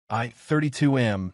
I, 32M,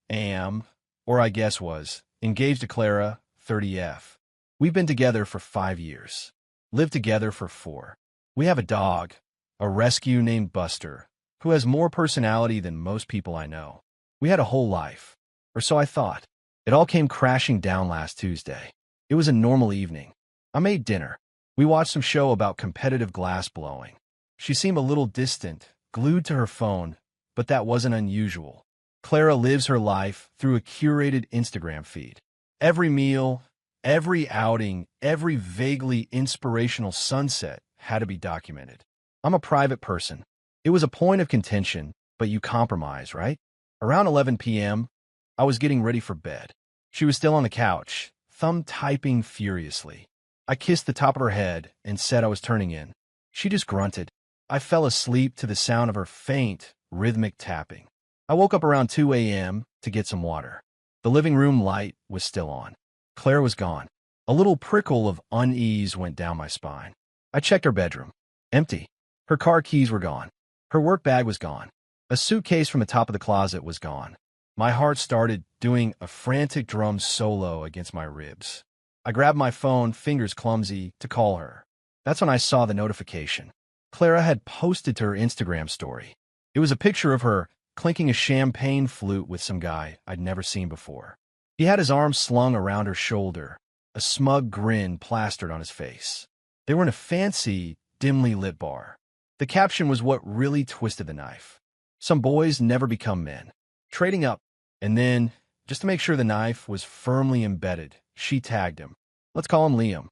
am, or I guess was, engaged to Clara, 30F. We've been together for 5 years. Lived together for 4. We have a dog, a rescue named Buster, who has more personality than most people I know. We had a whole life, or so I thought. It all came crashing down last Tuesday. It was a normal evening. I made dinner. We watched some show about competitive glass blowing. She seemed a little distant, glued to her phone, but that wasn't unusual. Clara lives her life through a curated Instagram feed. Every meal, every outing, every vaguely inspirational sunset had to be documented. I'm a private person. It was a point of contention, but you compromise, right? Around 11 p.m., I was getting ready for bed. She was still on the couch, thumb typing furiously. I kissed the top of her head and said I was turning in. She just grunted. I fell asleep to the sound of her faint, rhythmic tapping. I woke up around 2 a.m. to get some water. The living room light was still on. Claire was gone. A little prickle of unease went down my spine. I checked her bedroom. Empty. Her car keys were gone. Her work bag was gone. A suitcase from the top of the closet was gone. My heart started doing a frantic drum solo against my ribs. I grabbed my phone, fingers clumsy, to call her. That's when I saw the notification. Clara had posted to her Instagram story. It was a picture of her clinking a champagne flute with some guy I'd never seen before. He had his arm slung around her shoulder, a smug grin plastered on his face. They were in a fancy, dimly lit bar. The caption was what really twisted the knife. Some boys never become men. Trading up, and then, just to make sure the knife was firmly embedded, she tagged him. Let's call him Liam.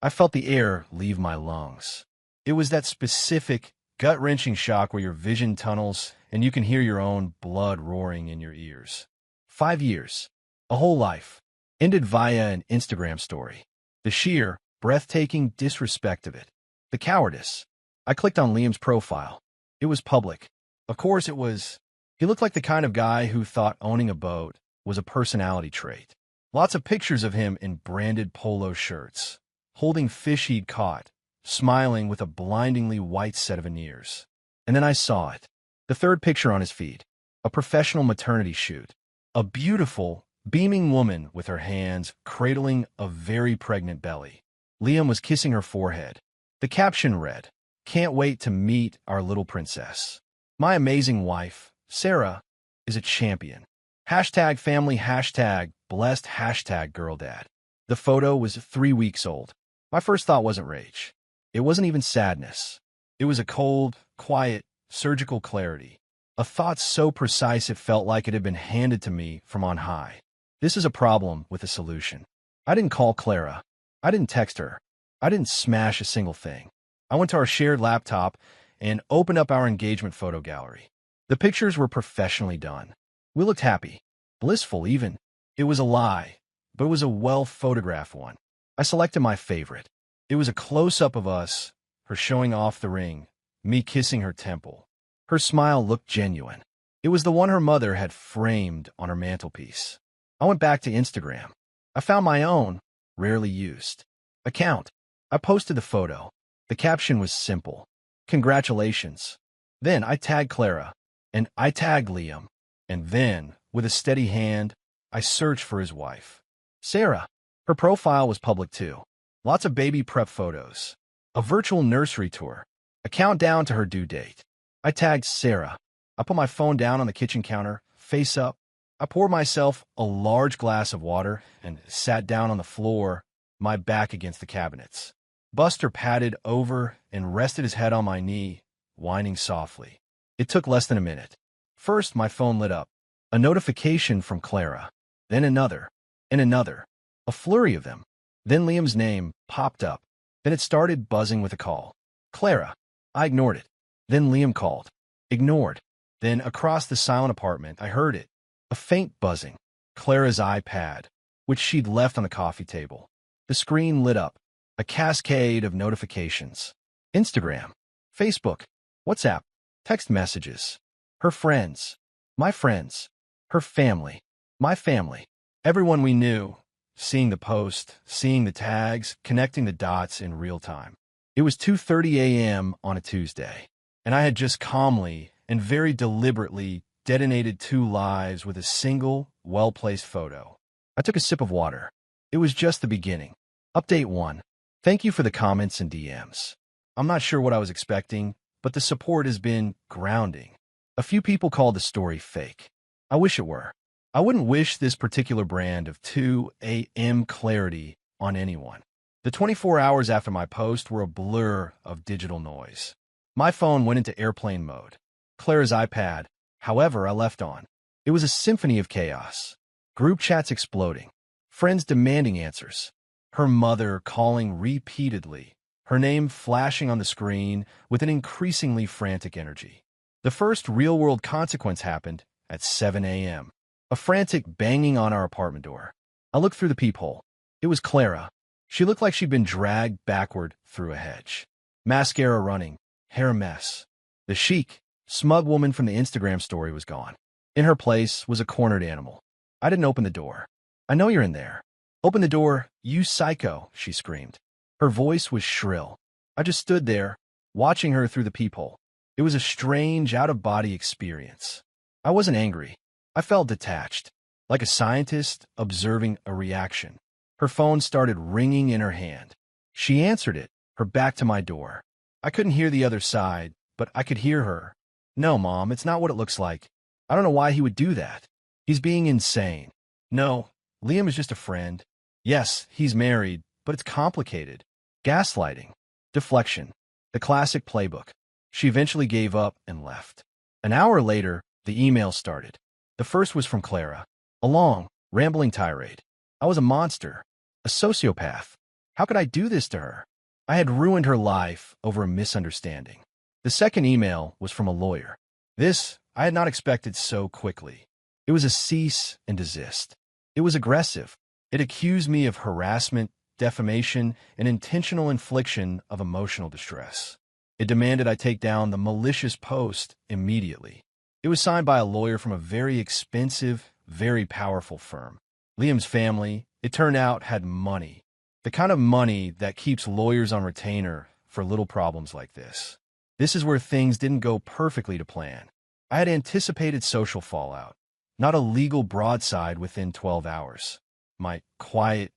I felt the air leave my lungs. It was that specific, gut-wrenching shock where your vision tunnels and you can hear your own blood roaring in your ears. 5 years. A whole life. Ended via an Instagram story. The sheer, breathtaking disrespect of it. The cowardice. I clicked on Liam's profile. It was public. Of course it was. He looked like the kind of guy who thought owning a boat was a personality trait. Lots of pictures of him in branded polo shirts, holding fish he'd caught, smiling with a blindingly white set of veneers. And then I saw it. The third picture on his feed. A professional maternity shoot. A beautiful, beaming woman with her hands cradling a very pregnant belly. Liam was kissing her forehead. The caption read, "Can't wait to meet our little princess. My amazing wife, Sarah, is a champion. Hashtag family, hashtag blessed, hashtag girl dad." The photo was 3 weeks old. My first thought wasn't rage. It wasn't even sadness. It was a cold, quiet, surgical clarity. A thought so precise it felt like it had been handed to me from on high. This is a problem with a solution. I didn't call Clara. I didn't text her. I didn't smash a single thing. I went to our shared laptop and opened up our engagement photo gallery. The pictures were professionally done. We looked happy, blissful even. It was a lie, but it was a well-photographed one. I selected my favorite. It was a close-up of us, her showing off the ring, me kissing her temple. Her smile looked genuine. It was the one her mother had framed on her mantelpiece. I went back to Instagram. I found my own, rarely used, account. I posted the photo. The caption was simple. "Congratulations." Then I tagged Clara, and I tagged Liam, and then, with a steady hand, I searched for his wife. Sarah. Her profile was public too. Lots of baby prep photos. A virtual nursery tour. A countdown to her due date. I tagged Sarah. I put my phone down on the kitchen counter, face up. I poured myself a large glass of water and sat down on the floor, my back against the cabinets. Buster padded over and rested his head on my knee, whining softly. It took less than a minute. First, my phone lit up. A notification from Clara. Then another. And another. A flurry of them. Then Liam's name popped up. Then it started buzzing with a call. Clara. I ignored it. Then Liam called. Ignored. Then across the silent apartment, I heard it. A faint buzzing. Clara's iPad, which she'd left on the coffee table. The screen lit up. A cascade of notifications. Instagram. Facebook. WhatsApp. Text messages. Her friends. My friends. Her family. My family. Everyone we knew. Seeing the post, seeing the tags, connecting the dots in real time. It was 2:30 a.m. on a Tuesday, and I had just calmly and very deliberately detonated 2 lives with a single, well-placed photo. I took a sip of water. It was just the beginning. Update 1. Thank you for the comments and DMs. I'm not sure what I was expecting, but the support has been grounding. A few people called the story fake. I wish it were. I wouldn't wish this particular brand of 2 a.m. clarity on anyone. The 24 hours after my post were a blur of digital noise. My phone went into airplane mode. Clara's iPad, however, I left on. It was a symphony of chaos. Group chats exploding. Friends demanding answers. Her mother calling repeatedly. Her name flashing on the screen with an increasingly frantic energy. The first real-world consequence happened at 7 a.m. A frantic banging on our apartment door. I looked through the peephole. It was Clara. She looked like she'd been dragged backward through a hedge. Mascara running, hair a mess. The chic, smug woman from the Instagram story was gone. In her place was a cornered animal. I didn't open the door. I know you're in there. Open the door, you psycho, she screamed. Her voice was shrill. I just stood there, watching her through the peephole. It was a strange, out-of-body experience. I wasn't angry. I felt detached, like a scientist observing a reaction. Her phone started ringing in her hand. She answered it, her back to my door. I couldn't hear the other side, but I could hear her. No, Mom, it's not what it looks like. I don't know why he would do that. He's being insane. No, Liam is just a friend. Yes, he's married, but it's complicated. Gaslighting. Deflection. The classic playbook. She eventually gave up and left. An hour later, the email started. The first was from Clara. A long, rambling tirade. I was a monster. A sociopath. How could I do this to her? I had ruined her life over a misunderstanding. The second email was from a lawyer. This I had not expected so quickly. It was a cease and desist. It was aggressive. It accused me of harassment, defamation, and intentional infliction of emotional distress. It demanded I take down the malicious post immediately. It was signed by a lawyer from a very expensive, very powerful firm. Liam's family, it turned out, had money. The kind of money that keeps lawyers on retainer for little problems like this. This is where things didn't go perfectly to plan. I had anticipated social fallout, not a legal broadside within 12 hours. My quiet,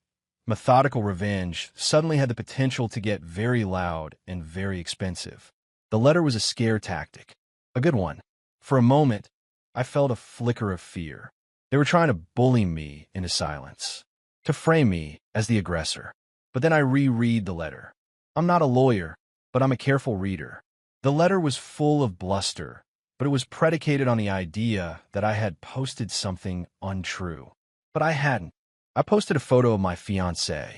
methodical revenge suddenly had the potential to get very loud and very expensive. The letter was a scare tactic, a good one. For a moment, I felt a flicker of fear. They were trying to bully me into silence, to frame me as the aggressor. But then I reread the letter. I'm not a lawyer, but I'm a careful reader. The letter was full of bluster, but it was predicated on the idea that I had posted something untrue. But I hadn't. I posted a photo of my fiancée.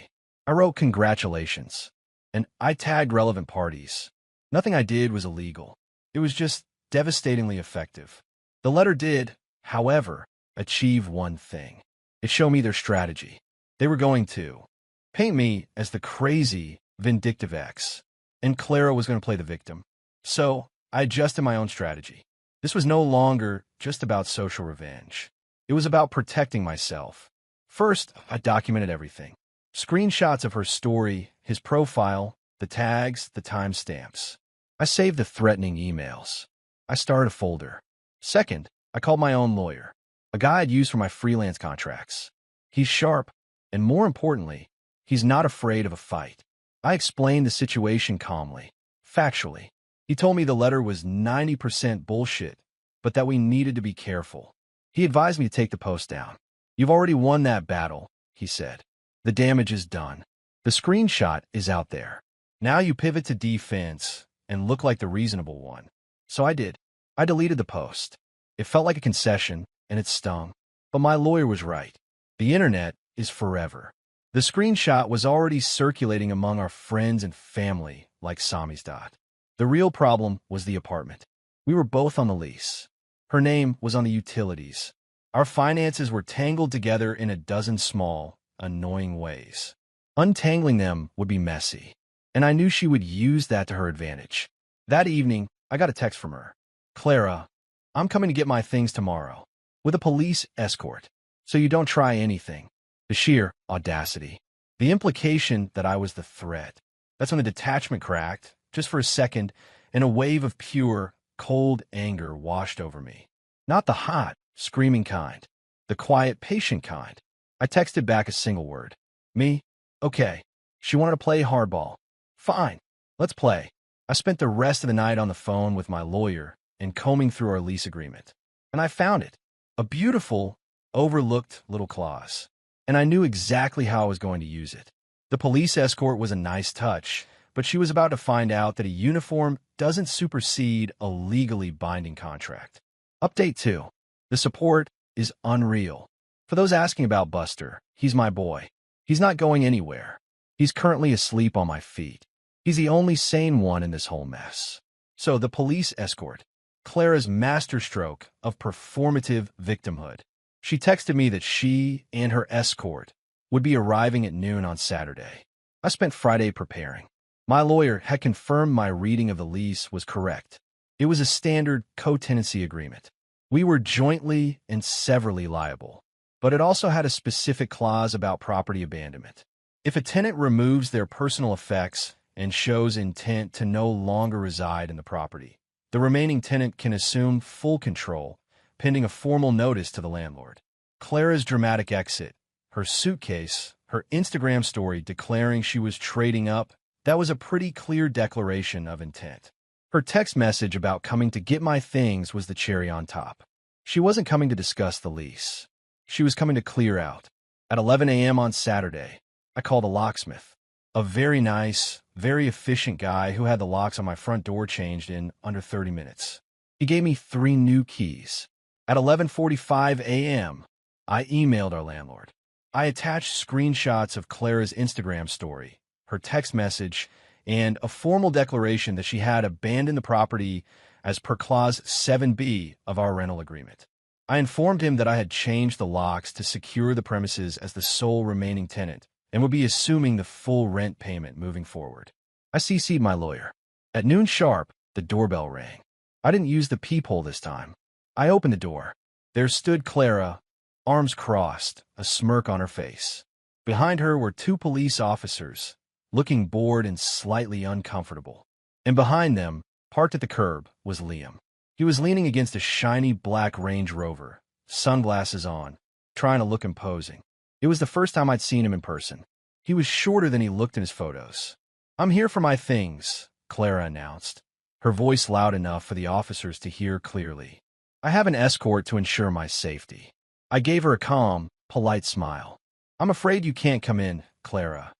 I wrote congratulations, and I tagged relevant parties. Nothing I did was illegal. It was just devastatingly effective. The letter did, however, achieve one thing. It showed me their strategy. They were going to paint me as the crazy, vindictive ex, and Clara was going to play the victim. So I adjusted my own strategy. This was no longer just about social revenge. It was about protecting myself. First, I documented everything. Screenshots of her story, his profile, the tags, the timestamps. I saved the threatening emails. I started a folder. Second, I called my own lawyer, a guy I'd used for my freelance contracts. He's sharp, and more importantly, he's not afraid of a fight. I explained the situation calmly, factually. He told me the letter was 90% bullshit, but that we needed to be careful. He advised me to take the post down. You've already won that battle, he said. The damage is done. The screenshot is out there. Now you pivot to defense and look like the reasonable one. So I did. I deleted the post. It felt like a concession, and it stung. But my lawyer was right. The internet is forever. The screenshot was already circulating among our friends and family like Samizdat. The real problem was the apartment. We were both on the lease. Her name was on the utilities. Our finances were tangled together in a dozen small, annoying ways. Untangling them would be messy, and I knew she would use that to her advantage. That evening, I got a text from her. Clara, I'm coming to get my things tomorrow, with a police escort, so you don't try anything. The sheer audacity. The implication that I was the threat. That's when the detachment cracked, just for a second, and a wave of pure, cold anger washed over me. Not the hot, screaming kind. The quiet, patient kind. I texted back a single word. Me? Okay. She wanted to play hardball. Fine. Let's play. I spent the rest of the night on the phone with my lawyer and combing through our lease agreement. And I found it. A beautiful, overlooked little clause. And I knew exactly how I was going to use it. The police escort was a nice touch, but she was about to find out that a uniform doesn't supersede a legally binding contract. Update 2. The support is unreal. For those asking about Buster, he's my boy. He's not going anywhere. He's currently asleep on my feet. He's the only sane one in this whole mess. So the police escort, Clara's masterstroke of performative victimhood. She texted me that she and her escort would be arriving at noon on Saturday. I spent Friday preparing. My lawyer had confirmed my reading of the lease was correct. It was a standard co-tenancy agreement. We were jointly and severally liable, but it also had a specific clause about property abandonment. If a tenant removes their personal effects and shows intent to no longer reside in the property, the remaining tenant can assume full control, pending a formal notice to the landlord. Clara's dramatic exit, her suitcase, her Instagram story declaring she was trading up, that was a pretty clear declaration of intent. Her text message about coming to get my things was the cherry on top. She wasn't coming to discuss the lease. She was coming to clear out. At 11 a.m. on Saturday, I called a locksmith. A very nice, very efficient guy who had the locks on my front door changed in under 30 minutes. He gave me 3 new keys. At 11:45 a.m., I emailed our landlord. I attached screenshots of Clara's Instagram story, her text message, and a formal declaration that she had abandoned the property as per Clause 7B of our rental agreement. I informed him that I had changed the locks to secure the premises as the sole remaining tenant and would be assuming the full rent payment moving forward. I CC'd my lawyer. At noon sharp, the doorbell rang. I didn't use the peephole this time. I opened the door. There stood Clara, arms crossed, a smirk on her face. Behind her were 2 police officers, looking bored and slightly uncomfortable. And behind them, parked at the curb, was Liam. He was leaning against a shiny black Range Rover, sunglasses on, trying to look imposing. It was the first time I'd seen him in person. He was shorter than he looked in his photos. "I'm here for my things," Clara announced, her voice loud enough for the officers to hear clearly. "I have an escort to ensure my safety." I gave her a calm, polite smile. "I'm afraid you can't come in, Clara."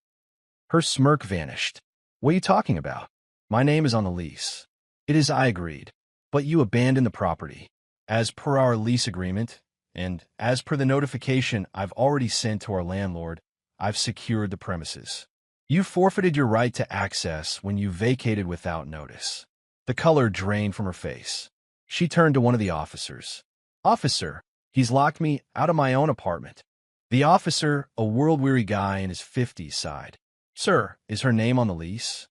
Her smirk vanished. "What are you talking about? My name is on the lease." "It is," I agreed. "But you abandoned the property. As per our lease agreement, and as per the notification I've already sent to our landlord, I've secured the premises. You forfeited your right to access when you vacated without notice." The color drained from her face. She turned to one of the officers. "Officer, he's locked me out of my own apartment." The officer, a world-weary guy in his 50s, sighed. "Sir, is her name on the lease?"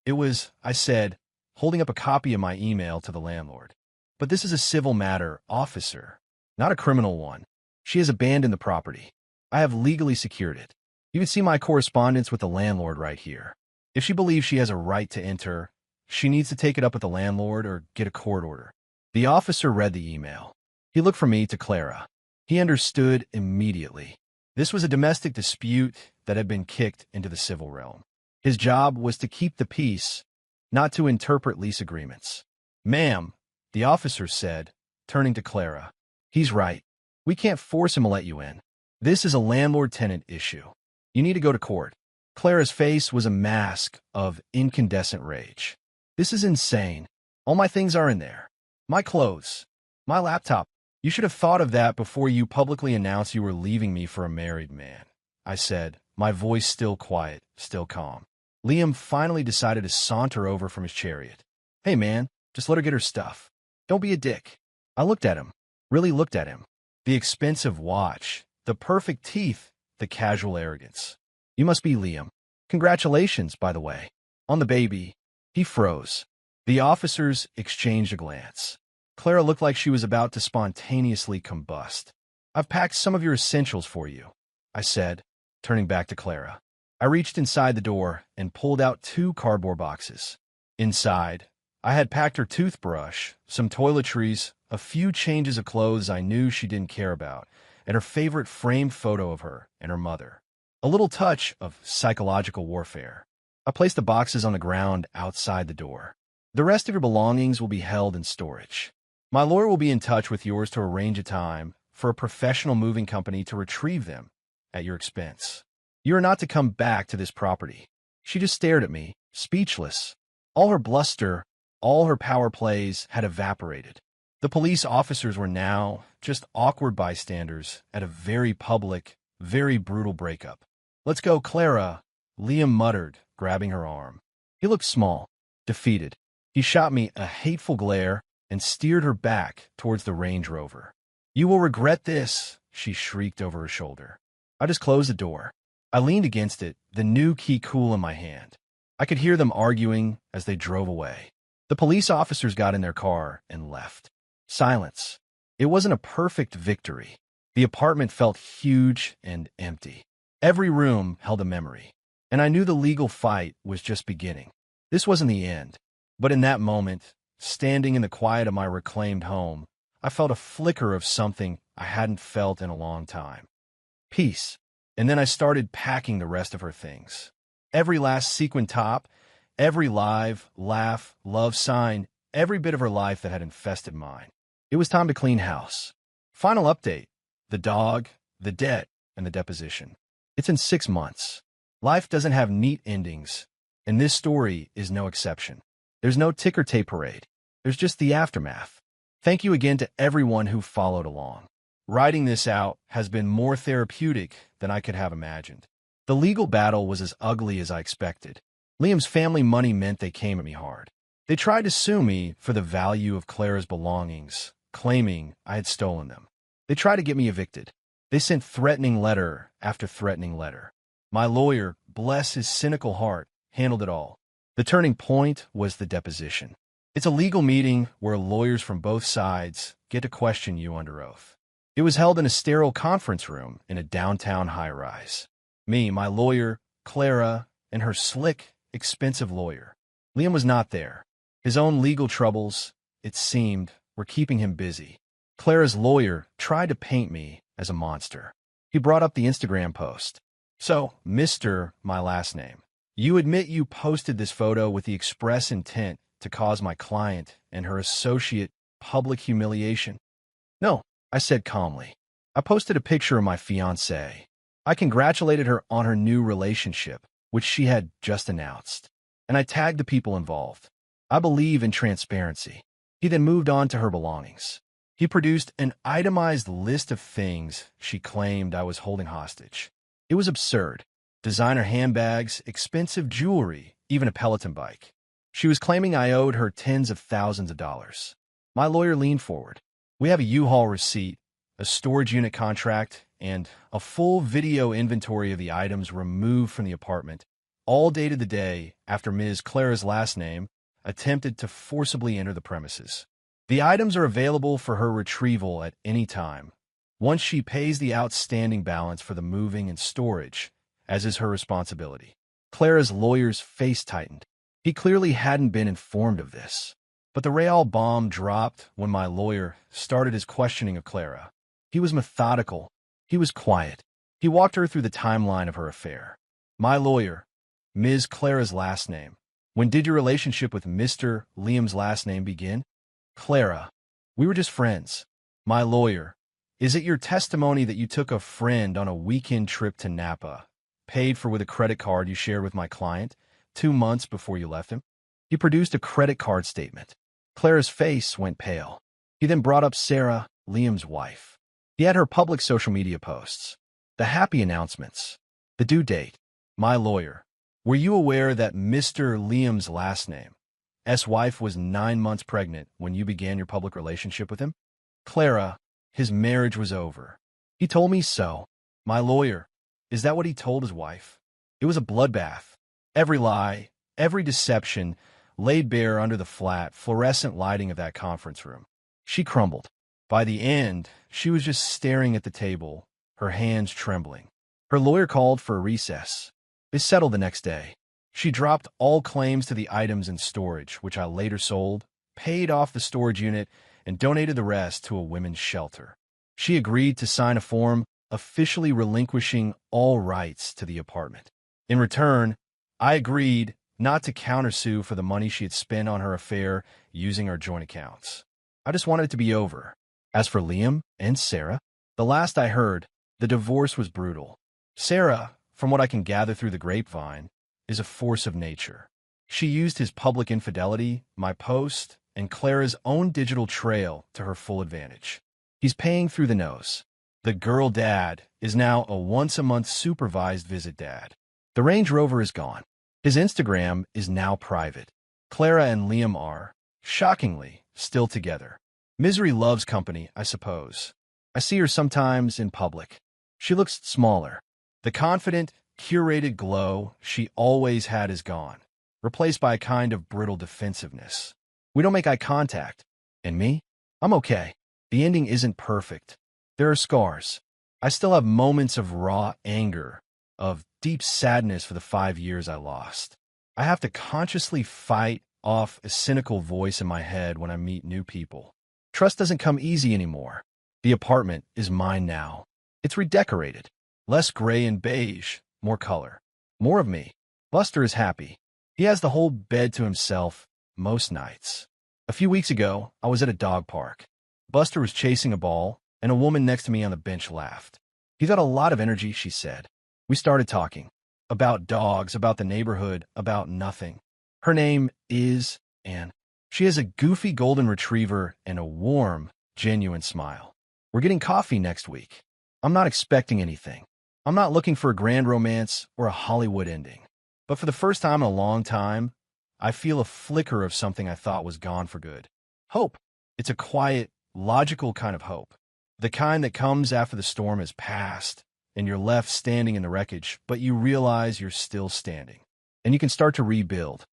"It was," I said, holding up a copy of my email to the landlord. "But this is a civil matter, officer, not a criminal one. She has abandoned the property. I have legally secured it. You can see my correspondence with the landlord right here. If she believes she has a right to enter, she needs to take it up with the landlord or get a court order." The officer read the email. He looked from me to Clara. He understood immediately. This was a domestic dispute that had been kicked into the civil realm. His job was to keep the peace, not to interpret lease agreements. "Ma'am," the officer said, turning to Clara, "he's right. We can't force him to let you in. This is a landlord-tenant issue. You need to go to court." Clara's face was a mask of incandescent rage. "This is insane. All my things are in there. My clothes. My laptop. You should have thought of that before you publicly announced you were leaving me for a married man," I said, my voice still quiet, still calm. Liam finally decided to saunter over from his chariot. "Hey man, just let her get her stuff. Don't be a dick." I looked at him, really looked at him. The expensive watch, the perfect teeth, the casual arrogance. "You must be Liam. Congratulations, by the way. On the baby." He froze. The officers exchanged a glance. Clara looked like she was about to spontaneously combust. "I've packed some of your essentials for you," I said, turning back to Clara. I reached inside the door and pulled out 2 cardboard boxes. Inside, I had packed her toothbrush, some toiletries, a few changes of clothes I knew she didn't care about, and her favorite framed photo of her and her mother. A little touch of psychological warfare. I placed the boxes on the ground outside the door. The rest of your belongings will be held in storage. My lawyer will be in touch with yours to arrange a time for a professional moving company to retrieve them at your expense. You are not to come back to this property. She just stared at me, speechless. All her bluster, all her power plays had evaporated. The police officers were now just awkward bystanders at a very public, very brutal breakup. "Let's go, Clara," Liam muttered, grabbing her arm. He looked small, defeated. He shot me a hateful glare and steered her back towards the Range Rover. "You will regret this," she shrieked over her shoulder. I just closed the door. I leaned against it, the new key cool in my hand. I could hear them arguing as they drove away. The police officers got in their car and left. Silence. It wasn't a perfect victory. The apartment felt huge and empty. Every room held a memory, and I knew the legal fight was just beginning. This wasn't the end, but in that moment, standing in the quiet of my reclaimed home, I felt a flicker of something I hadn't felt in a long time. Peace. And then I started packing the rest of her things. Every last sequin top, every live, laugh, love sign, every bit of her life that had infested mine. It was time to clean house. Final update: the dog, the debt, and the deposition. It's in 6 months. Life doesn't have neat endings, and this story is no exception. There's no ticker tape parade. There's just the aftermath. Thank you again to everyone who followed along. Writing this out has been more therapeutic than I could have imagined. The legal battle was as ugly as I expected. Liam's family money meant they came at me hard. They tried to sue me for the value of Clara's belongings, claiming I had stolen them. They tried to get me evicted. They sent threatening letter after threatening letter. My lawyer, bless his cynical heart, handled it all. The turning point was the deposition. It's a legal meeting where lawyers from both sides get to question you under oath. It was held in a sterile conference room in a downtown high-rise. Me, my lawyer, Clara, and her slick, expensive lawyer. Liam was not there. His own legal troubles, it seemed, were keeping him busy. Clara's lawyer tried to paint me as a monster. He brought up the Instagram post. "So, Mr. my last name, you admit you posted this photo with the express intent to cause my client and her associate public humiliation?" "No," I said calmly. "I posted a picture of my fiancée. I congratulated her on her new relationship, which she had just announced, and I tagged the people involved. I believe in transparency." He then moved on to her belongings. He produced an itemized list of things she claimed I was holding hostage. It was absurd. Designer handbags, expensive jewelry, even a Peloton bike. She was claiming I owed her tens of thousands of dollars. My lawyer leaned forward. "We have a U-Haul receipt, a storage unit contract, and a full video inventory of the items removed from the apartment, all dated the day after Ms. Clara's last name attempted to forcibly enter the premises. The items are available for her retrieval at any time, once she pays the outstanding balance for the moving and storage, as is her responsibility." Clara's lawyer's face tightened. He clearly hadn't been informed of this. But the real bomb dropped when my lawyer started his questioning of Clara. He was methodical. He was quiet. He walked her through the timeline of her affair. "My lawyer, Ms. Clara's last name. When did your relationship with Mr. Liam's last name begin?" "Clara, we were just friends." "My lawyer, is it your testimony that you took a friend on a weekend trip to Napa, paid for with a credit card you shared with my client, 2 months before you left him?" He produced a credit card statement. Clara's face went pale. He then brought up Sarah, Liam's wife. He had her public social media posts, the happy announcements, the due date. "My lawyer, were you aware that Mr. Liam's last name, wife, was 9 months pregnant when you began your public relationship with him?" "Clara, his marriage was over. He told me so." "My lawyer, is that what he told his wife?" It was a bloodbath. Every lie, every deception laid bare under the flat, fluorescent lighting of that conference room. She crumbled. By the end, she was just staring at the table, her hands trembling. Her lawyer called for a recess. They settled the next day. She dropped all claims to the items in storage, which I later sold, paid off the storage unit, and donated the rest to a women's shelter. She agreed to sign a form officially relinquishing all rights to the apartment. In return, I agreed not to countersue for the money she had spent on her affair using our joint accounts. I just wanted it to be over. As for Liam and Sarah, the last I heard, the divorce was brutal. Sarah, from what I can gather through the grapevine, is a force of nature. She used his public infidelity, my post, and Clara's own digital trail to her full advantage. He's paying through the nose. The girl dad is now a once-a-month supervised visit dad. The Range Rover is gone. His Instagram is now private. Clara and Liam are, shockingly, still together. Misery loves company, I suppose. I see her sometimes in public. She looks smaller. The confident, curated glow she always had is gone, replaced by a kind of brittle defensiveness. We don't make eye contact. And me? I'm okay. The ending isn't perfect. There are scars. I still have moments of raw anger, of deep sadness for the 5 years I lost. I have to consciously fight off a cynical voice in my head when I meet new people. Trust doesn't come easy anymore. The apartment is mine now. It's redecorated. Less gray and beige, more color. More of me. Buster is happy. He has the whole bed to himself most nights. A few weeks ago, I was at a dog park. Buster was chasing a ball, and a woman next to me on the bench laughed. "He's got a lot of energy," she said. We started talking. About dogs, about the neighborhood, about nothing. Her name is Anne. She has a goofy golden retriever and a warm, genuine smile. We're getting coffee next week. I'm not expecting anything. I'm not looking for a grand romance or a Hollywood ending. But for the first time in a long time, I feel a flicker of something I thought was gone for good. Hope. It's a quiet, logical kind of hope. The kind that comes after the storm has passed, and you're left standing in the wreckage, but you realize you're still standing. And you can start to rebuild.